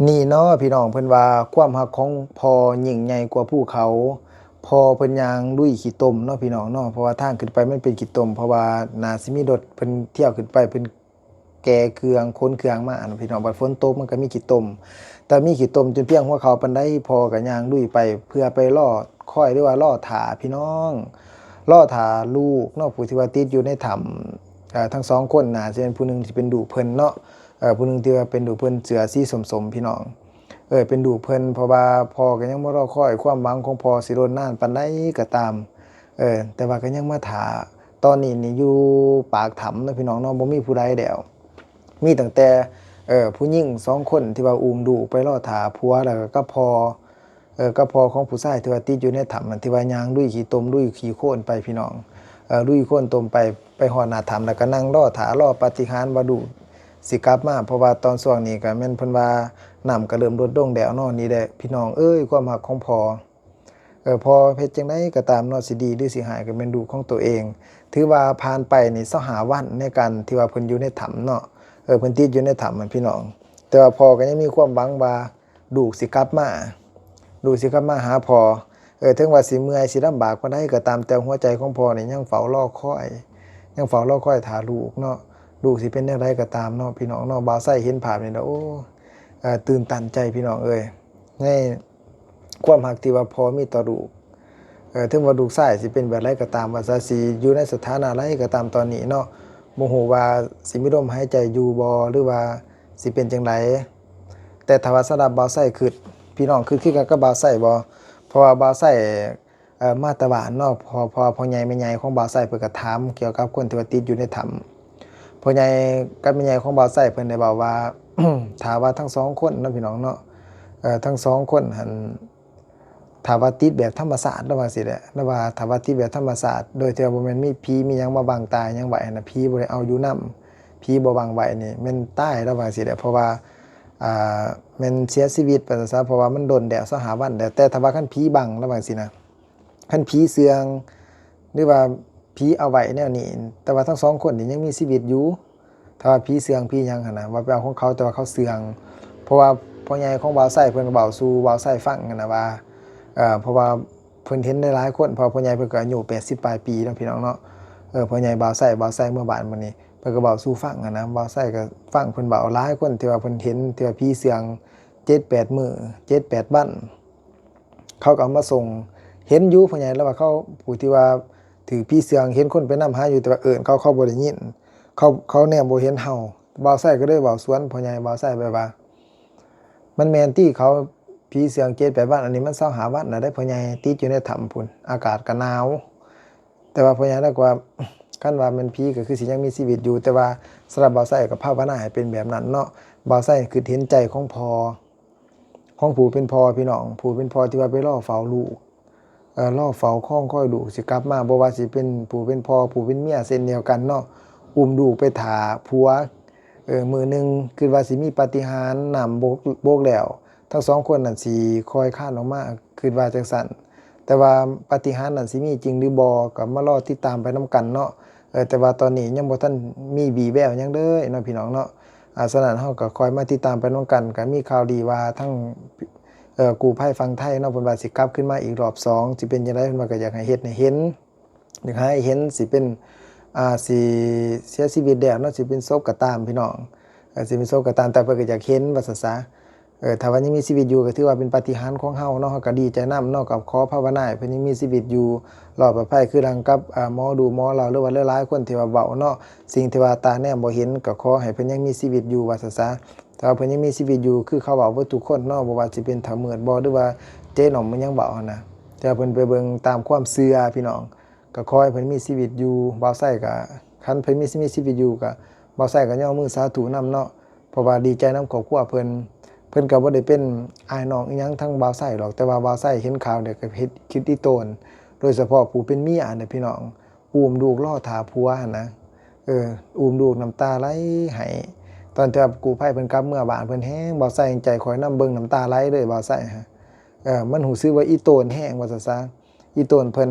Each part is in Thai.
นี่เนาะพี่น้องเพิ่นว่าความรักของพ่อยิ่งใหญ่กว่าภูเขาพ่อเพิ่นย่างลุยขี้ตมเนาะพี่น้องเนาะเพราะว่าทางขึ้นไปมันเป็นขี้ตมเพราะว่าน่าสิมีรถเพิ่นเที่ยวขึ้นไปเพิ่นแก่เครื่องขนเครื่องมาเนาะพี่น้องบัดฝนตกมันก็มีขี้ตมแต่มีขี้ตมจนเพียงหัวเข่าปานใดพ่อก็ย่างลุยไปเพื่อไปรอคอยหรือว่ารอท่าพี่น้องรอท่าลูกเนาะผู้ที่ว่าติดอยู่ในถ้ำทั้งสองคนน่าสิเป็นผู้หนึงที่เป็นลูกเพิ่นเนาะผู้หนึงที่ว่าเป็นลูกเพิ่นเสื้อสีส้มๆพี่น้อง เป็นลูกเพิ่นเพราะว่าพ่อก็ยังบ่รอคอยความหวังของพ่อสิโดนนานปานใดก็ตามแต่ว่าก็ยังมาท่าตอนนี้นี่อยู่ปากถ้ำเนาะพี่น้องเนาะบ่มีผู้ใดแล้วมีตั้งแต่ผู้หญิง2คนที่ว่าอุ้มลูกไปรอท่าผัวแล้วก็พ่อก็พ่อของผู้ชายที่ว่าติดอยู่ในถ้ำนั่นที่ว่าย่างลุยขี้ตมลุยขี้โคลนไปพี่น้องลุยโคลนตมไปฮอดหน้าถ้ำแล้วก็นั่งรอท่ารอปาฏิหาริย์ว่าลูก สิกลับมาเพราะว่าตอนช่วงนี้ก็แม่นเพิ่นว่าน้ำก็เริ่มลดลงแล้วเนาะนี่แหละพี่น้องเอ้ยความรักของพ่อพอเฮ็ดจังไดก็ตามเนาะสิดีหรือสิหายก็แม่นลูกของตัวเองถือว่าผ่านไปนี่25วันในการที่ว่าเพิ่นอยู่ในถ้ำเนาะเพิ่นติดอยู่ในถ้ำมันพี่น้องแต่ว่าพ่อก็ยังมีความหวังว่าลูกสิกลับมาลูกสิกลับมาหาพ่อถึงว่าสิเมื่อยสิลำบากปานใดก็ตามแต่หัวใจของพ่อนี่ยังเฝ้ารอคอยยังเฝ้ารอคอยท่าลูกเนาะ ลูกสิเป็นจั่งใดก็ตามเนาะพี่น้องเนาะบ่าวไส้เห็นภาพนี่แล้วโอ้ตื่นตันใจพี่น้องเอ้ยในความรักที่ว่าพ่อมีต่อลูกถึงว่าลูกชายสิเป็นแบบไรก็ตามว่าสิอยู่ในสถานะไรก็ตามตอนนี้เนาะบ่ฮู้ว่าสิมีลมหายใจอยู่บ่หรือว่าสิเป็นจังไดแต่ถ้าว่าสำหรับบ่าวไส้คิดพี่น้องคิดคือกันกับบ่าวไส้บ่เพราะว่าบ่าวไส้มาแต่บ้านเนาะพ่อใหญ่แม่ใหญ่ของบ่าวไส้เพิ่นก็ถามเกี่ยวกับคนที่ว่าติดอยู่ในถ้ำ พ่อใหญ่กับแม่ใหญ่ของบ่าวไส้เพิ่นได้เว้าว่า ถ้าว่าทั้งสองคนเนาะพี่น้องเนาะทั้งสองคนหั้นถ้าว่าติดแบบธรรมชาติระว่าจั่งซี้แหละระว่าถ้าว่าติดแบบธรรมชาติโดยที่ว่าบ่แม่นมีผีมีหยังมาบังตาหยังไว้หั้นน่ะผีบ่ได้เอาอยู่นำผีบ่บังไว้นี่แม่นตายระว่าจั่งซี้แหละเพราะว่าอ่าแม่นเสียชีวิตไปซะเพราะว่ามันโดนแล้ว25วันแล้วแต่ถ้าว่าคันผีบังระว่าจั่งซี้นะคันผีเสื่องหรือว่าผีเอาไว้แนวนี้แต่ว่าทั้งสองคนนี่ยังมีชีวิตอยู่ ถ้าว่าผีเสืองผีหยังหั่นน่ะว่าไปเอาของเขาแต่ว่าเขาเสืองเพราะว่าพ่อใหญ่ของบ่าวไส้เพิ่นก็เว้าสู่บ่าวไส้ฟังหั้นน่ะว่าเพราะว่าเพิ่นเห็นหลายๆคนเพราะพ่อใหญ่เพิ่นก็อายุ80ปลายปีเนาะพี่น้องเนาะพ่อใหญ่บ่าวไส้เมื่อบ้านมื้อนี้เพิ่นก็เว้าสู่ฟังหั้นนะบ่าวไส้ก็ฟังเพิ่นเว้าหลายคนที่ว่าเพิ่นเห็นที่ว่าผีเสือง7-8มื้อ7-8วันเขาก็เอามาส่งเห็นอยู่พ่อใหญ่แล้วว่าเขาผู้ที่ว่าถือผีเสืองเห็นคนไปนำหาอยู่แต่ว่าเอิ้นเขาบ่ได้ยิน เขาแนมบ่เห็นเฮาบ่าวไส้ก็เลยเว้าสวนพ่อใหญ่บ่าวไส้ไปว่ามันแม่นติเขาผีเสือง7-8วันอันนี้มัน25วันน่ะได้พ่อใหญ่ติดอยู่ในถ้ำพู้นอากาศก็หนาวแต่ว่าพ่อใหญ่แล้วก็ว่าคันว่าแม่นผีก็คือสิยังมีชีวิตอยู่แต่ว่าสำหรับบ่าวไส้ก็ภาวนาให้เป็นแบบนั้นเนาะบ่าวไส้คือเห็นใจของพ่อของผู้เป็นพ่อพี่น้องผู้เป็นพ่อที่ว่าไปรอเฝ้าลูกรอเฝ้าคอยคอยลูกสิกลับมาบ่ว่าสิเป็นผู้เป็นพ่อผู้เป็นเมียเช่นเดียวกันเนาะ อุ้มลูกไปท่าผัวมื้อหนึ่งคิดว่าสิมีปาฏิหาริย์น้ำบกแล้วทั้งสองคนนั่นสิคอยคลานออกมาคิดว่าจังซั่นแต่ว่าปาฏิหาริย์นั้นสิมีจริงหรือบ่ก็มารอติดตามไปนำกันเนาะแต่ว่าตอนนี้ยังบ่ทันมีวี่แววหยังเลยเนาะพี่น้องเนาะฉะนั้นเราก็คอยมาติดตามไปนำกันก็มีข่าวดีว่าทั้งกู้ภัยฝั่งไทยเนาะเพิ่นว่าสิกลับขึ้นมาอีกรอบ2สิเป็นจังไดเพิ่นว่าก็อยากให้เฮ็ดให้เห็นอยากให้เห็นสิเป็น สิเสียชีวิตแล้วเนาะสิเป็นศพก็ตามพี่น้องสิเป็นศพก็ตามแต่เพิ่นก็อยากเห็นว่าซั่นซะถ้าว่ายังมีชีวิตอยู่ก็ถือว่าเป็นปาฏิหาริย์ของเฮาเนาะเฮาก็ดีใจนำเนาะก็ขอภาวนาให้เพิ่นยังมีชีวิตอยู่รอดปลอดภัยคือดังกับหมอดูหมอเราหรือว่าหลายๆคนที่ว่าเว้าเนาะสิ่งที่ว่าตาแนมบ่เห็นก็ขอให้เพิ่นยังมีชีวิตอยู่ว่าซั่นซะถ้าว่าเพิ่นยังมีชีวิตอยู่คือเขาเว้าเบิดทุกคนเนาะบ่ว่าสิเป็นเฒ่ามืดบ่หรือว่าเจ๊หน่อมมันยังเว้าหั่นน่ะแต่ว่าเพิ่นไปเบิ่งตามความเชื่อพี่น้องก็ขอให้เพิ่นมีชีวิตอยู่บ่าวไสก็คันเพิ่นมีชีวิตอยู่ก็บ่าวไสก็ย่อมือสาธุนำเนาะเพราะว่าดีใจนำครอบครัวเพิ่นก็บ่ได้เป็นอ้ายน้องอิหยังทั้งบ่าวไสหรอกแต่ว่าบ่าวไสเห็นข่าวเนี่ยก็เฮ็ดคิดอีโตนโดยเฉพาะผู้เป็นเมียเนี่ยพี่น้องอุ้มลูกรอท่าผัวหั่นนะอุ้มลูกน้ำตาไหลให้ตอนที่ว่ากู้ภัยเพิ่นกลับเมื่อบ้านเพิ่นแฮงบ่าวไสแฮ่งใจคอยนำเบิ่งน้ำตาไหลเลยบ่าวไสฮะมันรู้สึกว่าอีโตนแฮงว่าซั่นซะอีโตนเพิ่น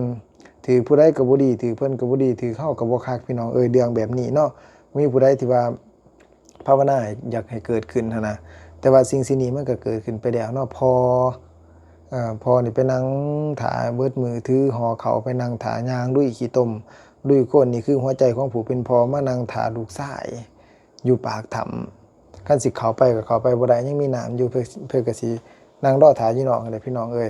ถือผู้ใดก็บ่ดีถือเพิ่นก็บ่ดีถือเฮาก็บ่คักพี่น้องเรื่องแบบนี้เนาะมีผู้ใดที่ว่าภาวนาอยากให้เกิดขึ้นหั้นนะ แต่ว่าสิ่งนี้มันก็เกิดขึ้นไปแล้วเนาะพอนี่ไปนั่งถาเบิดมือถือห่อเขาไปนั่งถายางด้วยขี้ตมด้วยคนนี่คือหัวใจของผู้เป็นพ่อมานั่งถาลูกชายอยู่ปากถ้ำคันสิเข้าไปก็เข้าไปบ่ได้ยังมีน้ำอยู่เพิ่นก็สินั่งรอถาอยู่นอกนั่นแหละพี่น้องเอ้ย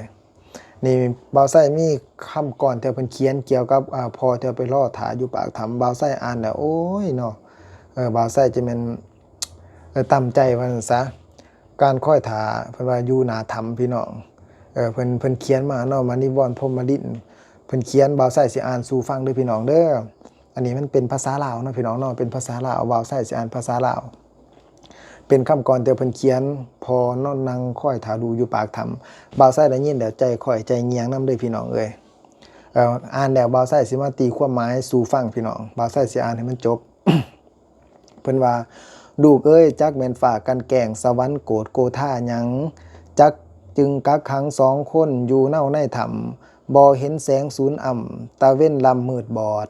นี่บ่าวไส้มีคำก่อนที่เพิ่นเขียนเกี่ยวกับพ่อที่ไปรอถาอยู่ปากถ้ำบ่าวไส้อ่านแล้วโอ้ยเนาะบ่าวไส้จะแม่นต่ำใจว่าซั่นซะการค่อยถาเพิ่นว่าอยู่หน้าถ้ำพี่น้องเพิ่นเขียนมาเนาะมานิวรณ์พรหมดิษฐ์เพิ่นเขียนบ่าวไส้สิอ่านสู่ฟังเด้อพี่น้องเด้ออันนี้มันเป็นภาษาลาวเนาะพี่น้องเนาะเป็นภาษาลาวบ่าวไส้สิอ่านภาษาลาวเป็นคำกรที่เพิ่นเขียนพอนอนนั่งค่อยถาดูอยู่ปากถ้ำบ่าวไส้ได้ยินแล้วใจค่อยใจเงียงนำเด้อพี่น้องเอ้ยอ่านแล้วบ่าวไส้สิมาตีความหมายสู่ฟังพี่น้องบ่าวไส้สิอ่านให้มันจบ เพิ่นว่าลูกเอ้ยจักแม่นฝากกันแกล้งสวรรค์โกรธโกธาหยังจักจึงกักขัง2 คนอยู่เน่าในถ้ำบ่เห็นแสงสูญอ่ำตาเว้นลำมืดบอด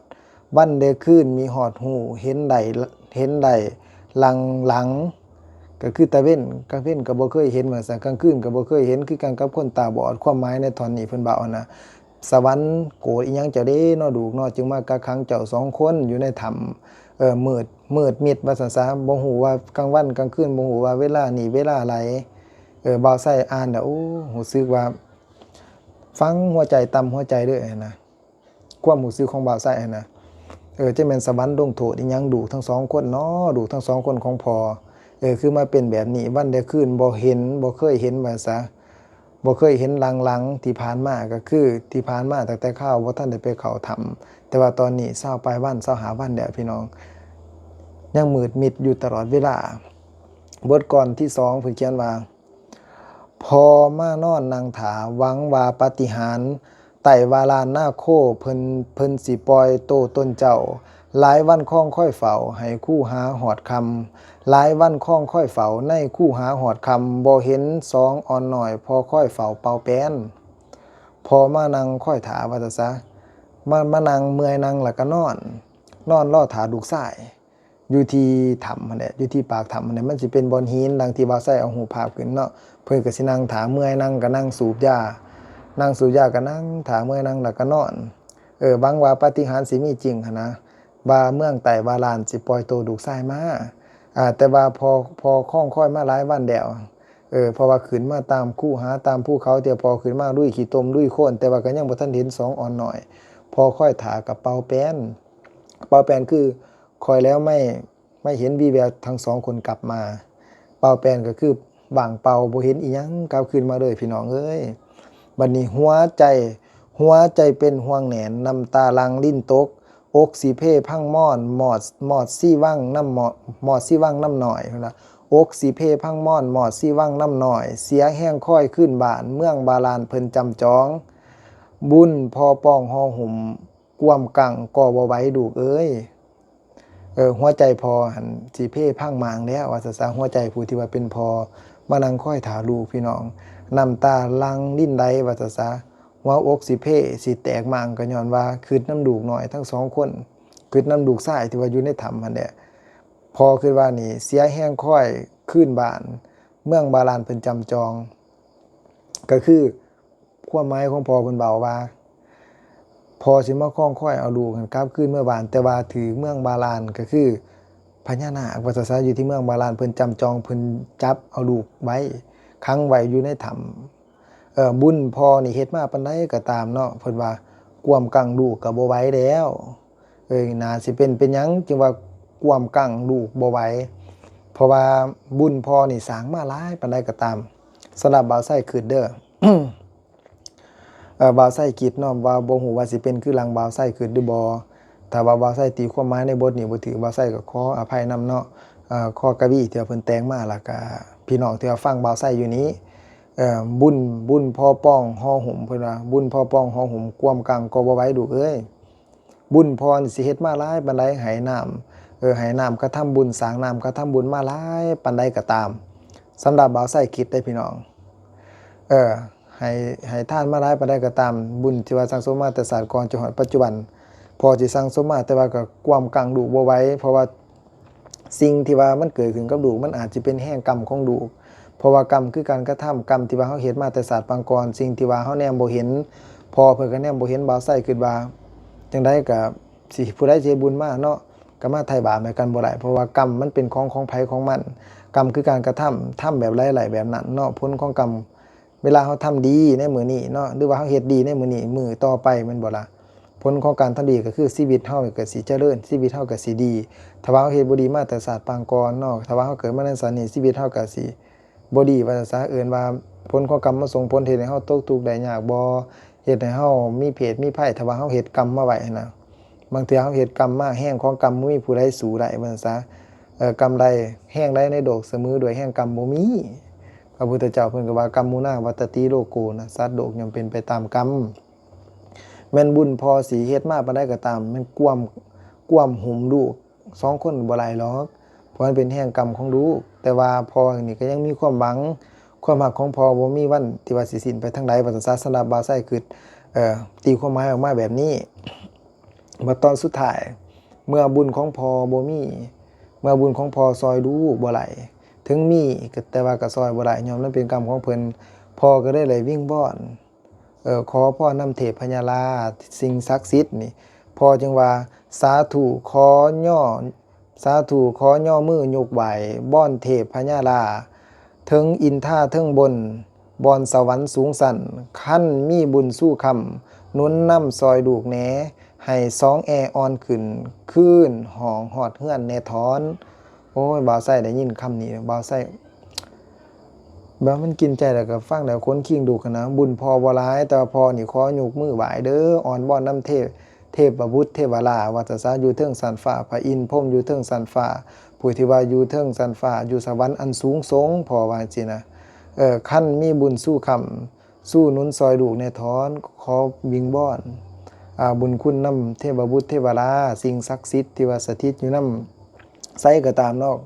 วันเดคืนมีหอดหูเห็นใดหลังก็คือตาเว้นกลางเว้นก็บ่เคยเห็นเหมือนกันกลางคืนก็บ่เคยเห็นคือกันกับคนตาบอดความหมายในตอนนี้เพิ่นว่าเอานะสวรรค์โกรธอีหยังเจ้าเด้เนาะลูกเนาะจึงมากักขังเจ้า2 คนอยู่ในถ้ำมืดมิดว่าซั่นซะบ่ฮู้ว่ากลางวันกลางคืนบ่ฮู้ว่าเวลานี้เวลาไหลบ่าวไส้อ่านแล้วโอ้รู้สึกว่าฟังหัวใจต่ำหัวใจเด้อนะความรู้สึกของบ่าวไส้นะจะแม่นสวรรค์ลงโทษอีหยังดุทั้ง2 คนเนาะดุทั้ง2 คนของพ่อคือมาเป็นแบบนี้วันใดคืนบ่เห็นบ่เคยเห็นว่าซะบ่เคยเห็นหลังที่ผ่านมาก็คือที่ผ่านมาตั้งแต่ข้าวบ่ทันได้ไปเข้าถ้ำแต่ว่าตอนนี้20ปลายวัน25วันแล้วพี่น้องยังมืดมิดอยู่ตลอดเวลาบทก่อนที่2เพิ่นเขียนว่าพอมานอนนั่งถาหวังว่าปาฏิหาริย์ไต่วาลานหน้าโคเพิ่นสิปล่อยโตต้นเจ้าหลายวันข้องค่อยเฝ้าให้คู่หาหอดคำหลายวันข้องค่อยเฝ้าในคู่หาหอดคำบ่เห็น2อ่อนหน่อยพอค่อยเฝ้าเป่าแป้นพอมานั่งค่อยถาว่าซะมานั่งเมื่อยนั่งแล้วก็นอนรอถาลูกชายอยู่ที่ถ้ำนั่นแหละอยู่ที่ปากถ้ำนั่นแหละมันสิเป็นบอนหินดังที่บ่าวไส้เอาหูภาพขึ้นเนาะเพิ่นก็สินั่งถาเมื่อยนั่งก็นั่งสูบยาก็นั่งถาเมื่อยนั่งแล้วก็นอนหวังว่าปาฏิหาริย์สิมีจริงหั่นนะว่าเมืองไต่วาลานสิปล่อยโตลูกชายมาแต่ว่าพอข้องค่อยมาหลายวันแล้วเพราะว่าขึ้นมาตามคู่หาตามภูเขาแต่พอขึ้นมาลุยขี้ตมลุยโค่นแต่ว่าก็ยังบ่ทันเห็น2อ่อนหน่อยพอค่อยถากับเป่าแป้นคือคอยแล้วไม่เห็นวีแววทั้ง2 คนกลับมาเป่าแป้นก็คือว่างเป่าบ่เห็นอีหยังกลับคืนมาเลยพี่น้องเอ้ยบัดนี้หัวใจเป็นห่วงแหนนน้ำตาลังลิ้นตกอกสิเพ่พังม่อนหมอดซี่วังน้ำหมอดซี่วังน้ำหน่อยพุ่นน่ะอกสิเพ่พังม่อนหมอดซี่วังน้ำหน่อยเสียแห้งค่อยขึ้นบ้านเมืองบาลานเพิ่นจำจองบุญพอป้องหอหุ่มกวมกังก่อบ่ไหวดูกเอ้ยหัวใจพอหันสิเพ่พังมางแล้วว่าซะหัวใจผู้ที่ว่าเป็นพอมานั่งค่อยถาลูกพี่น้องน้ำตาลังลิ้นไหลว่าซะหัวอกสิเพ่สิแตกมางก็ย้อนว่าคืดน้ำดูกหน่อยทั้ง2 คนคืดน้ำดูกชายที่ว่าอยู่ในถ้ำหั่นแหละพอคือว่านี่เสียแห้งค่อยขึ้นบ้านเมืองบาลานเพิ่นจำจองก็คือความหมายของพ่อเพิ่นเว้าว่าพอสิมาคล้องค่อยเอาลูกกันกลับคืนเมื่อบ้านแต่ว่าถือเมืองบาลานก็คือพญานาคว่าซะอยู่ที่เมืองบาลานเพิ่นจำจองเพิ่นจับเอาลูกไว้ขังไว้อยู่ในถ้ำบุญพอนี่เฮ็ดมาปานใดก็ตามเนาะเพิ่นว่ากวมกังลูกก็บ่ไหวแล้วน่าสิเป็นหยังจึงว่ากวมกังลูกบ่ไหวเพราะว่าบุญพอนี่สร้างมาหลายปานใดก็ตามสำหรับบ่าวไส้คิดเด้อ บ่าวไส้คิดเนาะว่าบ่ฮู้ว่าสิเป็นคือหลังบ่าวไส้คิดหรือบ่ถ้าว่าบ่าวไส้ตีความหมายในบทนี้บ่ถือบ่าวไส้ก็ขออภัยนำเนาะข้อกวีที่เพิ่นแต่งมาแล้วก็พี่น้องที่ฟังบ่าวไส้อยู่นี้บุญพ่อป้องห่อหุ่มเพิ่นว่าบุญพ่อป้องห่อหุ่มกวมกังก็บ่ไหวดูเอ้ยบุญพรสิเฮ็ดมาหลายปานใดให้น้ำให้น้ำกระทำบุญสร้างน้ำกระทำบุญมาหลายปานใดก็ตามสำหรับบ่าวไส้คิดได้พี่น้องให้ท่านมาหลายปานใดก็ตามบุญที่ว่าสั่งสมมาแต่ศาสตร์ก่อนจนถึงปัจจุบันพอสิสั่งสมมาแต่ว่าก็กวมกังดูบ่ไหวเพราะว่าสิ่งที่ว่ามันเกิดขึ้นกับลูกมันอาจจะเป็นแห่งกรรมของลูก เพราะว่ากรรมคือการกระทำกรรมที่ว่าเฮาเฮ็ดมาแต่ศาสตร์ปางก่อนสิ่งที่ว่าเฮาแนมบ่เห็นพอเพิ่นก็แนมบ่เห็นบ่าวไส้คิดว่าจังได๋ก็สิผู้ใดสิบุญมาเนาะก็มาไถ่บาปให้กันบ่ได้เพราะว่ากรรมมันเป็นของไผของมันกรรมคือการกระทำแบบหลายๆแบบนั้นเนาะผลของกรรมเวลาเฮาทำดีในมื้อนี้เนาะหรือว่าเฮาเฮ็ดดีในมื้อนี้มื้อต่อไปแม่นบ่ล่ะผลของการทำดีก็คือชีวิตเฮาก็สิเจริญชีวิตเฮาก็สิดีถ้าว่าเฮาเฮ็ดบ่ดีมาแต่ศาสตร์ปางก่อนเนาะถ้าว่าเฮาเกิดมาในศาสตร์นี้ชีวิตเฮาก็สิบ่ดีว่าซะเอิ้นว่าผลของกรรมมาส่งผลเฮ็ดให้เฮาตกทุกข์ได้ยากบ่เฮ็ดให้เฮามีเพศมีภัยถ้าว่าเฮาเฮ็ดกรรมมาไว้นะบางเทื่อเฮาเฮ็ดกรรมมาแห้งของกรรมบ่มีผู้ใดสู้ได้ว่าซะกรรมใดแห้งใดในโลกเสมอด้วยแห้งกรรมบ่มีพระพุทธเจ้าเพิ่นก็ว่ากรรมมุนาวัตติโลโกนะสัตว์โลกย่อมเป็นไปตามกรรมแม่นบุญพอสิเฮ็ดมาปานใดก็ตามแม่นกวมหุมลูก2คนบ่หลายหรอกเพราะมันเป็นแห่งกรรมของลูกแต่ว่าพ่อนี่ก็ยังมีความหวังความรักของพ่อบ่มีวันที่ว่าสิสิ้นไปทางใดว่าศาสนาบาไซคือตีความหมายออกมาแบบนี้ว่าตอนสุดท้ายเมื่อบุญของพ่อบ่มีเมื่อบุญของพ่อซอยลูกบ่ไหลถึงมีก็แต่ว่าก็ซอยบ่ได้ยอมนั้นเป็นกรรมของเพิ่นพ่อก็ได้เลยวิ่งบ่อนขอพ่อนำเทพพญาลาสิ่งศักดิ์สิทธิ์นี่พ่อจึงว่าสาธุขอย่อสาธุขอย่อมือยกไหวบ่อนเทพพญาลาถึงอินท่าถึงบนบอนสวรรค์สูงสั่นขั้นมีบุญสู้คำนุนนำซอยดูกแหนให้2แอออนขึ้นคืนห้องหอดเฮือนแน่ถอนโอ้ยบ่าวไส้ได้ยินคำนี้บ่าวไส้แบบมันกินใจแล้วก็ฟังแล้วคนคิงดูกันนะบุญพอบ่หลายแต่พอนี่ขอยกมือไหวเด้ออ่อนบ่อนน้ำเทพบุตรเทวราวัตสาอยู่เทิงสันฟ้าพระอินทร์พรหมอยู่เทิงสันฟ้าผู้ที่ว่าอยู่เทิงสันฟ้าอยู่สวรรค์อันสูงส่งพอว่าจินะขั้นมีบุญสู้คำสู้นุนซอยลูกในถอนขอวิงบ่อนบุญคุณนำเทพบุตรเทวราสิ่งศักดิ์สิทธิ์ที่ว่าสถิตอยู่นำไสก็ตามนอก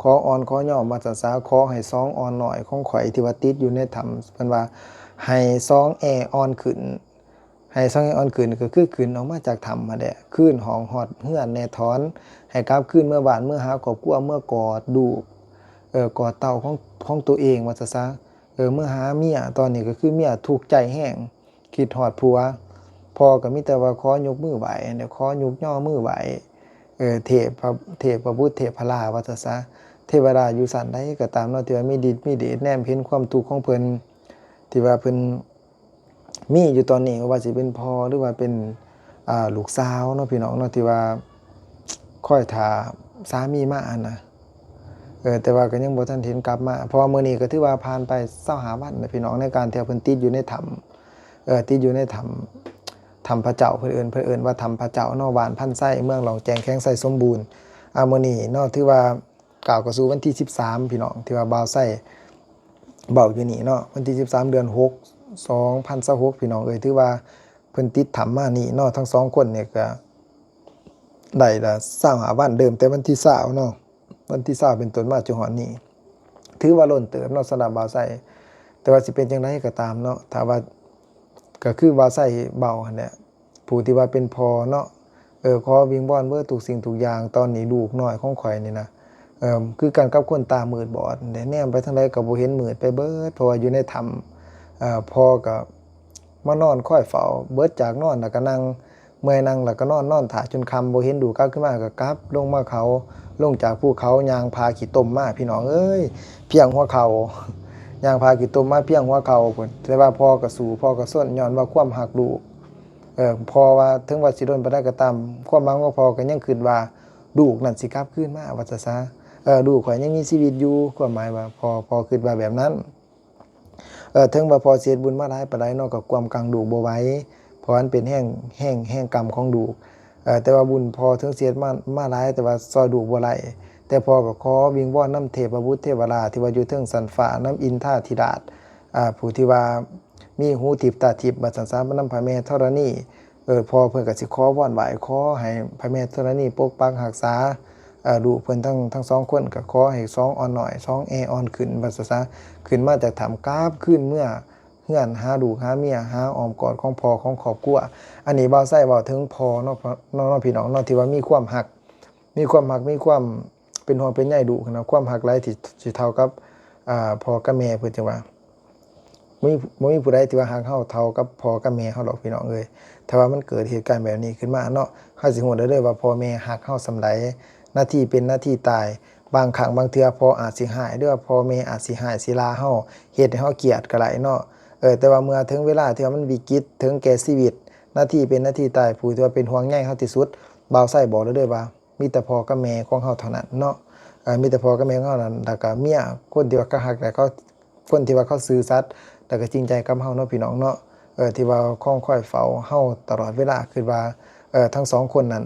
ขออ่อนขอย่อมาศาขอให้2อ่อนหน่อยของข่อยที่ว่าติดอยู่ในถ้ำเพิ่นว่าให้2แออ่อนขึ้นให้2แออ่อนขึ้นก็คือขึ้นออกมาจากถ้ำมาแหละคืนห้องฮอดเฮือนแน่ถอนให้กลับคืนเมื่อบ้านเมื่อหาครอบครัวเมื่อกอดดูกอดเต่าของตัวเองว่าซะเมื่อหาเมียตอนนี้ก็คือเมียทุกข์ใจแห้งคิดฮอดผัวพ่อก็มีแต่ว่าขอยกมือไหวเดี๋ยวขอยกย่อมือไหวเทพพระพุทธเทพพลาว่าซะเทวดาอยู่สันใดก็ตามเนาะที่ว่ามีฤทธิ์มีเดชแนมเห็นความทุกข์ของเพิ่นที่ว่าเพิ่นมีอยู่ตอนนี้ว่าสิเป็นพ่อหรือว่าเป็นลูกสาวเนาะพี่น้องเนาะที่ว่าค่อยท่าสามีมานะแต่ว่าก็ยังบ่ทันเห็นกลับมาเพราะว่ามื้อนี้ก็ถือว่าผ่านไป25วันนะพี่น้องในการที่เพิ่นติดอยู่ในถ้ำติดอยู่ในถ้ำพระเจ้าเพิ่นเอิ้นว่าถ้ำพระเจ้าเนาะหวานพันไส้เมืองหลองแจงแข้งไส้สมบูรณ์มื้อนี้เนาะถือว่ากล่าวก็สู่วันที่13พี่น้องที่ว่าบ่าวไส้เว้าอยู่นี่เนาะวันที่13เดือน6 2026พี่น้องถือว่าเพิ่นติดถ้ำมานี่เนาะทั้ง2คนเนี่ยก็ได้ละ25วันเดิมแต่วันที่20เนาะวันที่20เป็นต้นมาจนฮอดนี้ถือว่าล้นเติบเนาะสำหรับบ่าวไส้แต่ว่าสิเป็นจังไดก็ตามเนาะถ้าว่าก็คือว่าใส่เบาเนี่ยผู้ที่ว่าเป็นพ่อเนาะขอวิงวอนเบิดทุกสิ่งทุกอย่างตอนนี้ลูกน้อยของข่อยนี่นะคือกันกับคนตามืดบอดแนมไปทางใดก็บ่เห็นมืดไปเบิดเพราะว่าอยู่ในถ้ำพ่อก็มานอนคอยเฝ้าเบิดจากนอนแล้วก็นั่งเมื่อยนั่งแล้วก็นอนท่าจนค่ำบ่เห็นดูกลับขึ้นมาก็กลับลงมาเขาลงจากภูเขายางพาขี้ต้มมาพี่น้องเอ้ยเพียงหัวเข่าย่างพากี่ต้มมาเพียงหัวเข่าพุ่นแต่ว่าพ่อก็สู้พ่อก็ส้นย้อนว่าความหักลูกพ่อว่าถึงว่าสิโดนบ่ได้ก็ตามความหวังของพ่อก็ยังคิดว่าลูกนั่นสิกลับคืนมาว่าซะลูกข่อยยังมีชีวิตอยู่ความหมายว่าพ่อคิดว่าแบบนั้นถึงว่าพ่อเสียบุญมาหลายปานใดเนาะก็ความกังลูกบ่ไหวเพราะมันเป็นแห่งกรรมของลูกแต่ว่าบุญพ่อถึงเสียมาหลายแต่ว่าซอยลูกบ่ไหลแต่พ่อก็ขอวิงวอนน้ำเทพบุตรเทวราที่ว่าอยู่เทิงสันฟ้าน้ำอินท่าธิราชผู้ที่ว่ามีหูทิพตาทิพบัดสันสารน้ำพระแม่ธรณีพ่อเพิ่นก็สิขอวอนไหว้ขอให้พระแม่ธรณีปกปักรักษาลูกเพิ่นทั้ง2คนก็ขอให้2อ่อนหน่อย2แออ่อนขึ้นบัดซะขึ้นมาจากถ้ำกราบขึ้นเมื่อเฮือนหาลูกหาเมียหาอ้อมกอดของพ่อของครอบครัวอันนี้บ่าวไส้เว้าถึงพ่อเนาะพี่น้องเนาะที่ว่ามีความรักมีความเป็นห่วงเป็นใยดุนะความหักหลายที่เท่ากับ พ่อกับแม่เพิ่นจังว่าบ่มีผู้ใดที่ว่าฮักเฮาเท่ากับพ่อกับแม่เฮาดอกพี่น้องเอ้ยถ้าว่ามันเกิดเหตุการณ์แบบนี้ขึ้นมาเนาะเฮาสิฮู้ได้เลยว่าพ่อแม่ฮักเฮาส่ำใดหน้าที่เป็นหน้าที่ตายบางครั้งบางเทื่อพ่ออาจสิร้ายหรือว่าพ่อแม่อาจสิร้ายสิลาเฮาเฮ็ดให้เฮาเกลียดก็ได้เนาะแต่ว่าเมื่อถึงเวลาที่ว่ามันวิกฤตถึงแก่ชีวิตหน้าที่เป็นหน้าที่ตายผู้ที่ว่าเป็นห่วงใยเฮาที่สุดบ่าวไส้บอกได้เลยว่ามีแต่พ่อกับแม่ของเฮาเท่านั้นเนาะมีแต่พ่อกับแม่ของเฮานั้นแล้วก็เมียคนที่ว่าเขาฮักแต่เขาคนที่ว่าเขาซื่อสัตย์แล้วก็จริงใจกับเฮาเนาะพี่น้องเนาะที่ว่าคอยคอยเฝ้าเฮาตลอดเวลาคือว่าทั้งสองคนนั้น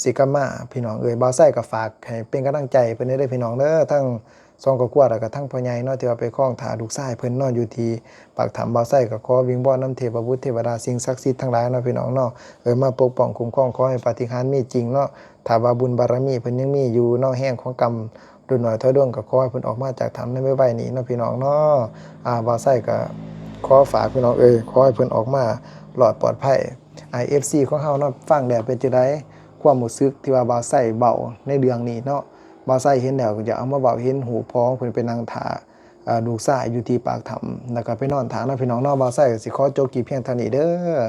สิกลับมาพี่น้องบ่าวไส้ก็ฝากให้เป็นกำลังใจเพิ่นเด้อพี่น้องเด้อทั้งสองครอบครัวแล้วก็ทั้งพ่อใหญ่เนาะที่ว่าไปคล้องท่าลูกชายเพิ่นนอนอยู่ที่ปากถ้ำบ่าวไส้ก็ขอวิงวอนนำเทพบุตรเทวดาสิ่งศักดิ์สิทธิ์ทั้งหลายเนาะพี่น้องเนาะมาปกป้องคุ้มครองขอให้ปาฏิหาริย์มีจริงเนาะถ้าว่าบุญบารมีเพิ่นยังมีอยู่เนาะแห่งของกรรมดุลน้อยถอยดวงก็ขอให้เพิ่นออกมาจากถ้ำในไวๆนี้เนาะพี่น้องเนาะบ่าวไส้ก็ขอฝากพี่น้องขอให้เพิ่นออกมาปลอดปลอดภัยFC ของเฮาเนาะฟังแล้วเป็นจังได๋ความรู้สึกที่ว่าบ่าวไส้เว้าในเรื่องนี้เนาะบ่าวไส้เห็นแล้วก็อยากเอามาเว้าเห็นหูพ้องเพิ่นไปนั่งท่าลูกชายอยู่ที่ปากถ้ำแล้วก็ไปนอนท่าเนาะพี่น้องเนาะบ่าวไส้ก็สิขอจบคลิปเพียงเท่านี้เด้อ